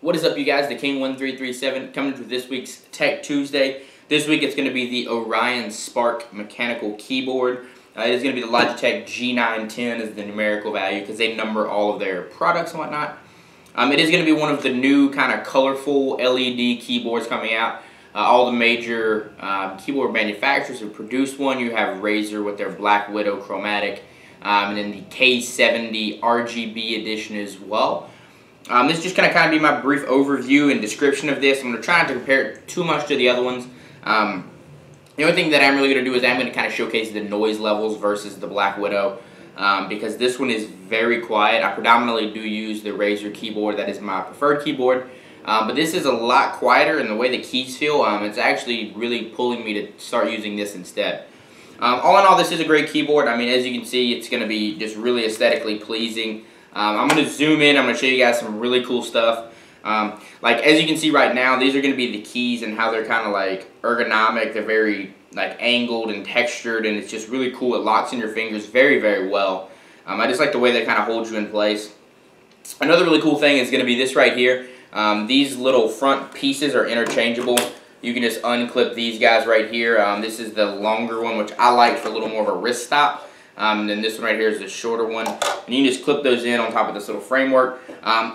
What is up, you guys? The King1337 coming to this week's Tech Tuesday. This week it's going to be the Orion Spark mechanical keyboard. It is going to be the Logitech G910 as the numerical value because they number all of their products and whatnot. It is going to be one of the new kind of colorful LED keyboards coming out. All the major keyboard manufacturers have produced one. You have Razer with their Black Widow chromatic, and then the K70 RGB edition as well. This is just going to kind of be my brief overview and description of this. I'm going to try not to compare it too much to the other ones. The only thing that I'm really going to do is I'm going to kind of showcase the noise levels versus the Black Widow, because this one is very quiet. I predominantly do use the Razer keyboard. That is my preferred keyboard. But this is a lot quieter in the way the keys feel. It's actually really pulling me to start using this instead. All in all, this is a great keyboard. I mean, as you can see, it's going to be just really aesthetically pleasing. I'm going to zoom in. I'm going to show you guys some really cool stuff. Like, as you can see right now, these are going to be the keys and how they're kind of like ergonomic. They're very like angled and textured, and it's just really cool. It locks in your fingers very, very well. I just like the way they kind of hold you in place. Another really cool thing is going to be this right here. These little front pieces are interchangeable. You can just unclip these guys right here. This is the longer one, which I like for a little more of a wrist stop. And then this one right here is the shorter one. And you can just clip those in on top of this little framework.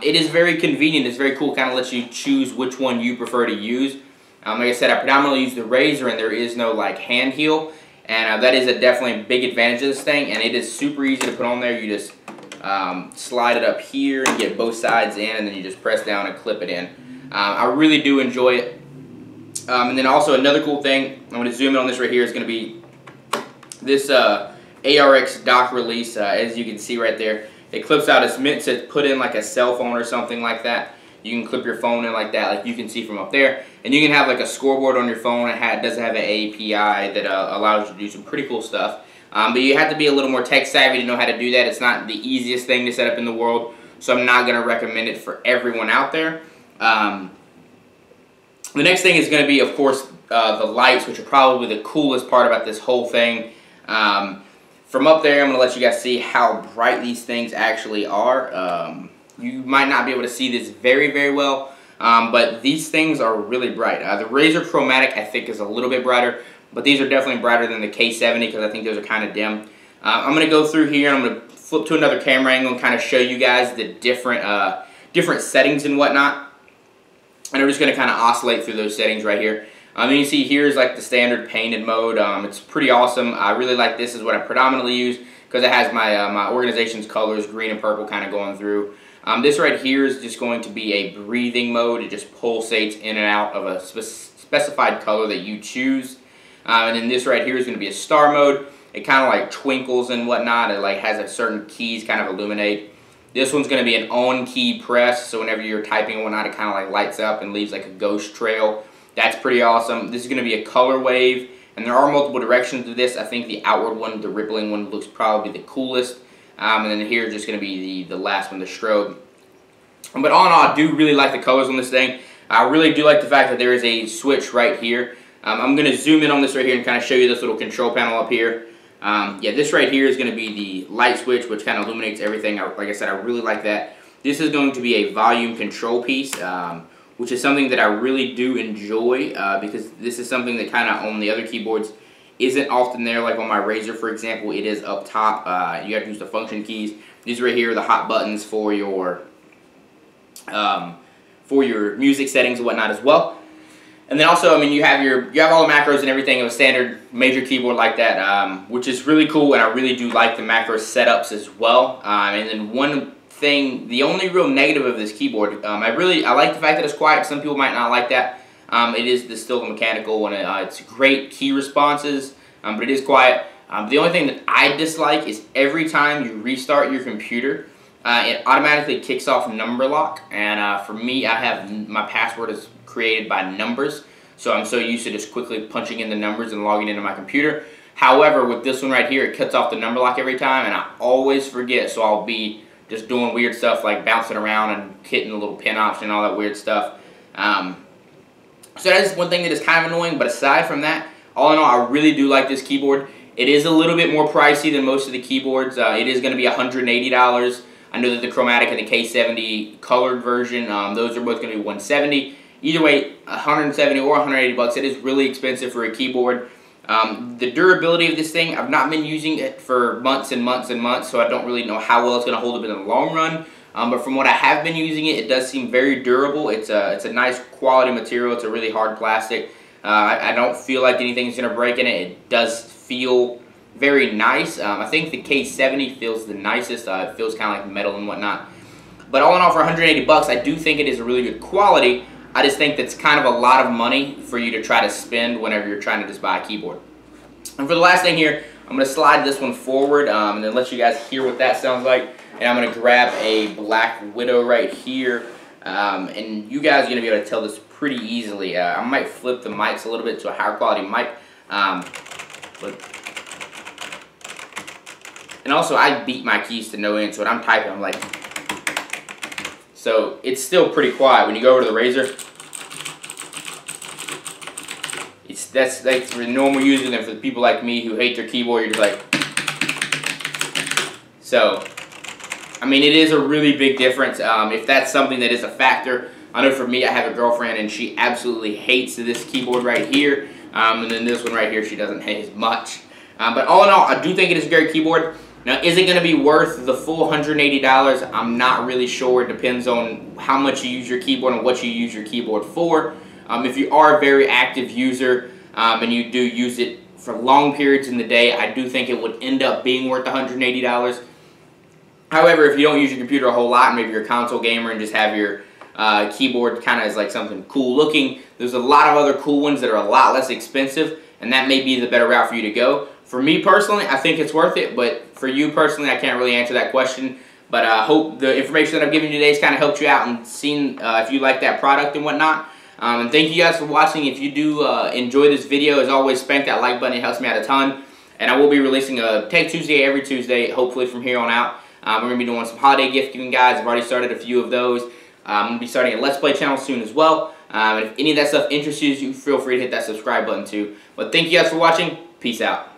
It is very convenient. It's very cool. Kind of lets you choose which one you prefer to use. Like I said, I predominantly use the Razer, and there is no like hand heel. And that is definitely a big advantage of this thing. And it is super easy to put on there. You just slide it up here and get both sides in, and then you just press down and clip it in. I really do enjoy it. And then also another cool thing, I'm going to zoom in on this right here, is going to be this ARX dock release. As you can see right there, it clips out. It's meant to put in like a cell phone or something like that. You can clip your phone in like that, like you can see from up there. And you can have like a scoreboard on your phone. It does have an API that allows you to do some pretty cool stuff. But you have to be a little more tech savvy to know how to do that. It's not the easiest thing to set up in the world, so I'm not going to recommend it for everyone out there. The next thing is going to be, of course, the lights, which are probably the coolest part about this whole thing. From up there, I'm going to let you guys see how bright these things actually are. You might not be able to see this very, very well, but these things are really bright. The Razer Chromatic, I think, is a little bit brighter, but these are definitely brighter than the K70 because I think those are kind of dim. I'm going to go through here, and I'm going to flip to another camera angle and kind of show you guys the different settings and whatnot. And I'm just going to kind of oscillate through those settings right here. You can see here is like the standard painted mode. It's pretty awesome. I really like this. Is what I predominantly use because it has my my organization's colors, green and purple, kind of going through. This right here is just going to be a breathing mode. It just pulsates in and out of a specified color that you choose. And then this right here is going to be a star mode. It kind of like twinkles and whatnot. It like has a certain keys kind of illuminate. This one's going to be an on-key press, so whenever you're typing and whatnot, it kind of like lights up and leaves like a ghost trail. That's pretty awesome. This is going to be a color wave, and there are multiple directions to this. I think the outward one, the rippling one, looks probably the coolest. And then here is just going to be the last one, the strobe. But all in all, I do really like the colors on this thing. I really do like the fact that there is a switch right here. I'm going to zoom in on this right here and kind of show you this little control panel up here. Yeah, this right here is going to be the light switch, which kind of illuminates everything. Like I said, I really like that. This is going to be a volume control piece, which is something that I really do enjoy because this is something that kind of on the other keyboards isn't often there. Like on my Razer, for example, it is up top. You have to use the function keys. These right here are the hot buttons for your music settings and whatnot as well. And then also, I mean, you have all the macros and everything of a standard major keyboard like that, which is really cool, and I really do like the macro setups as well. And then one thing, the only real negative of this keyboard, I like the fact that it's quiet. Some people might not like that. It is still the mechanical, and it's great key responses, but it is quiet. The only thing that I dislike is every time you restart your computer, it automatically kicks off number lock, and for me, my password is created by numbers, so I'm so used to just quickly punching in the numbers and logging into my computer. However, with this one right here, it cuts off the number lock every time, and I always forget, so I'll be just doing weird stuff like bouncing around and hitting the little pin option and all that weird stuff. So that is one thing that is kind of annoying, but aside from that, all in all, I really do like this keyboard. It is a little bit more pricey than most of the keyboards. It is going to be $180. I know that the chromatic and the K70 colored version, those are both going to be $170. Either way, $170 or $180. It is really expensive for a keyboard. The durability of this thing, I've not been using it for months and months and months, so I don't really know how well it's going to hold up in the long run. But from what I have been using it, it does seem very durable. It's a nice quality material. It's a really hard plastic. I don't feel like anything's going to break in it. It does feel very nice. I think the K70 feels the nicest. It feels kind of like metal and whatnot. But all in all, for $180, I do think it is a really good quality. I just think that's kind of a lot of money for you to try to spend whenever you're trying to just buy a keyboard. And for the last thing here, I'm going to slide this one forward and then let you guys hear what that sounds like. And I'm going to grab a Black Widow right here. And you guys are going to be able to tell this pretty easily. I might flip the mics a little bit to a higher quality mic. And also, I beat my keys to no end, so when I'm typing, I'm like... So, it's still pretty quiet. When you go over to the Razer, that's like for the normal users, and for the people like me who hate their keyboard, you're just like... So, I mean, it is a really big difference. If that's something that is a factor, I know for me, I have a girlfriend, and she absolutely hates this keyboard right here. And then this one right here, she doesn't hate as much. But all in all, I do think it is a great keyboard. Now, is it going to be worth the full $180? I'm not really sure. It depends on how much you use your keyboard and what you use your keyboard for. If you are a very active user and you do use it for long periods in the day, I do think it would end up being worth $180. However, if you don't use your computer a whole lot, maybe you're a console gamer and just have your keyboard kind of as like something cool looking, there's a lot of other cool ones that are a lot less expensive, and that may be the better route for you to go. For me personally, I think it's worth it, but for you personally, I can't really answer that question. But I hope the information that I've given you today has kind of helped you out and seen if you like that product and whatnot. And thank you guys for watching. If you do enjoy this video, as always, spank that like button. It helps me out a ton. And I will be releasing a Tech Tuesday every Tuesday, hopefully from here on out. We're going to be doing some holiday gift giving guides. I've already started a few of those. I'm going to be starting a Let's Play channel soon as well. And if any of that stuff interests you, feel free to hit that subscribe button too. But thank you guys for watching. Peace out.